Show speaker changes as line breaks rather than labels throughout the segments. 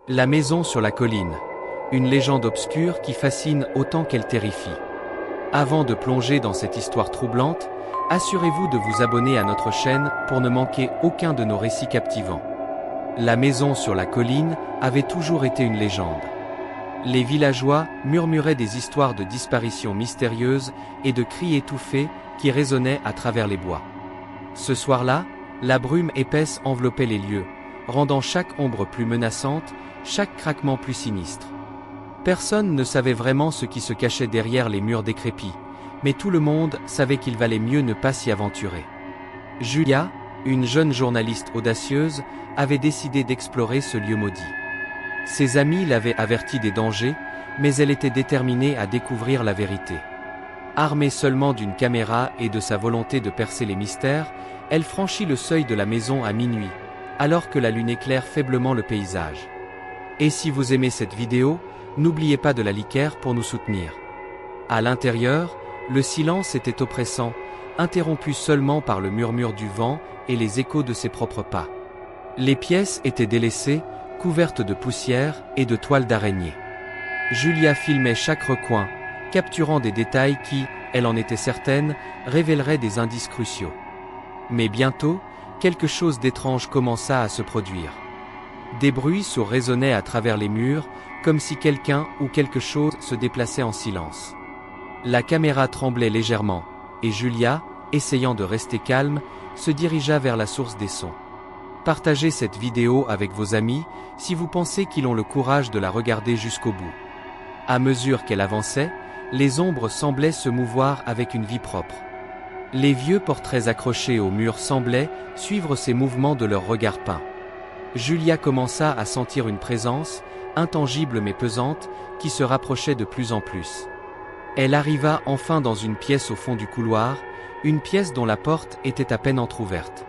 La maison sur la colline. Une légende obscure qui fascine autant qu'elle terrifie. Avant de plonger dans cette histoire troublante, assurez-vous de vous abonner à notre chaîne pour ne manquer aucun de nos récits captivants. La maison sur la colline avait toujours été une légende. Les villageois murmuraient des histoires de disparitions mystérieuses et de cris étouffés qui résonnaient à travers les bois. Ce soir-là, la brume épaisse enveloppait les lieux, rendant chaque ombre plus menaçante, chaque craquement plus sinistre. Personne ne savait vraiment ce qui se cachait derrière les murs décrépits, mais tout le monde savait qu'il valait mieux ne pas s'y aventurer. Julia, une jeune journaliste audacieuse, avait décidé d'explorer ce lieu maudit. Ses amis l'avaient avertie des dangers, mais elle était déterminée à découvrir la vérité. Armée seulement d'une caméra et de sa volonté de percer les mystères, elle franchit le seuil de la maison à minuit, alors que la lune éclaire faiblement le paysage. Et si vous aimez cette vidéo, n'oubliez pas de la liker pour nous soutenir. À l'intérieur, le silence était oppressant, interrompu seulement par le murmure du vent et les échos de ses propres pas. Les pièces étaient délaissées, couvertes de poussière et de toiles d'araignée. Julia filmait chaque recoin, capturant des détails qui, elle en était certaine, révéleraient des indices cruciaux. Mais bientôt, quelque chose d'étrange commença à se produire. Des bruits sourds résonnaient à travers les murs, comme si quelqu'un ou quelque chose se déplaçait en silence. La caméra tremblait légèrement, et Julia, essayant de rester calme, se dirigea vers la source des sons. Partagez cette vidéo avec vos amis, si vous pensez qu'ils ont le courage de la regarder jusqu'au bout. À mesure qu'elle avançait, les ombres semblaient se mouvoir avec une vie propre. Les vieux portraits accrochés au mur semblaient suivre ces mouvements de leur regard peint. Julia commença à sentir une présence, intangible mais pesante, qui se rapprochait de plus en plus. Elle arriva enfin dans une pièce au fond du couloir, une pièce dont la porte était à peine entr'ouverte.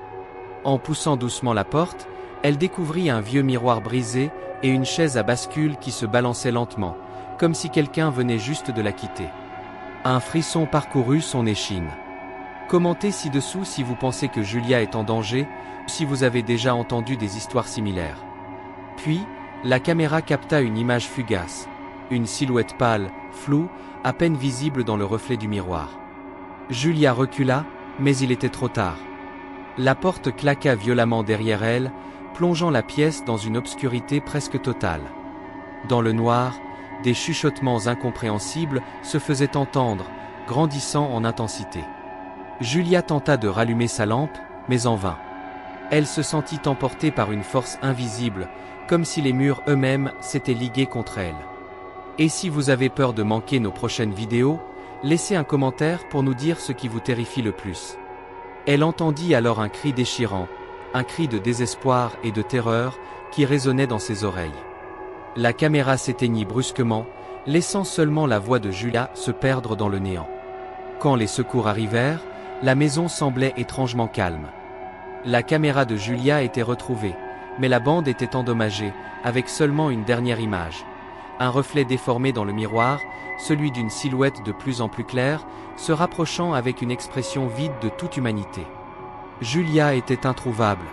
En poussant doucement la porte, elle découvrit un vieux miroir brisé et une chaise à bascule qui se balançait lentement, comme si quelqu'un venait juste de la quitter. Un frisson parcourut son échine. Commentez ci-dessous si vous pensez que Julia est en danger, ou si vous avez déjà entendu des histoires similaires. Puis, la caméra capta une image fugace, une silhouette pâle, floue, à peine visible dans le reflet du miroir. Julia recula, mais il était trop tard. La porte claqua violemment derrière elle, plongeant la pièce dans une obscurité presque totale. Dans le noir, des chuchotements incompréhensibles se faisaient entendre, grandissant en intensité. Julia tenta de rallumer sa lampe, mais en vain. Elle se sentit emportée par une force invisible, comme si les murs eux-mêmes s'étaient ligués contre elle. Et si vous avez peur de manquer nos prochaines vidéos, laissez un commentaire pour nous dire ce qui vous terrifie le plus. Elle entendit alors un cri déchirant, un cri de désespoir et de terreur qui résonnait dans ses oreilles. La caméra s'éteignit brusquement, laissant seulement la voix de Julia se perdre dans le néant. Quand les secours arrivèrent, la maison semblait étrangement calme. La caméra de Julia était retrouvée, mais la bande était endommagée, avec seulement une dernière image. Un reflet déformé dans le miroir, celui d'une silhouette de plus en plus claire, se rapprochant avec une expression vide de toute humanité. Julia était introuvable.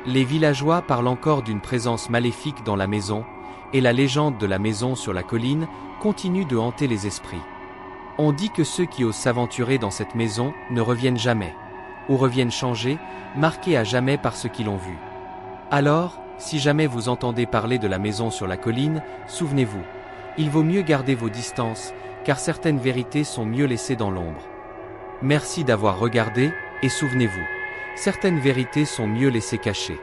Les villageois parlent encore d'une présence maléfique dans la maison, et la légende de la maison sur la colline continue de hanter les esprits. On dit que ceux qui osent s'aventurer dans cette maison ne reviennent jamais, ou reviennent changés, marqués à jamais par ce qu'ils ont vu. Alors, si jamais vous entendez parler de la maison sur la colline, souvenez-vous, il vaut mieux garder vos distances, car certaines vérités sont mieux laissées dans l'ombre. Merci d'avoir regardé, et souvenez-vous, certaines vérités sont mieux laissées cachées.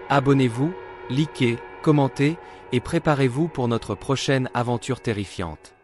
Abonnez-vous, likez, commentez, et préparez-vous pour notre prochaine aventure terrifiante.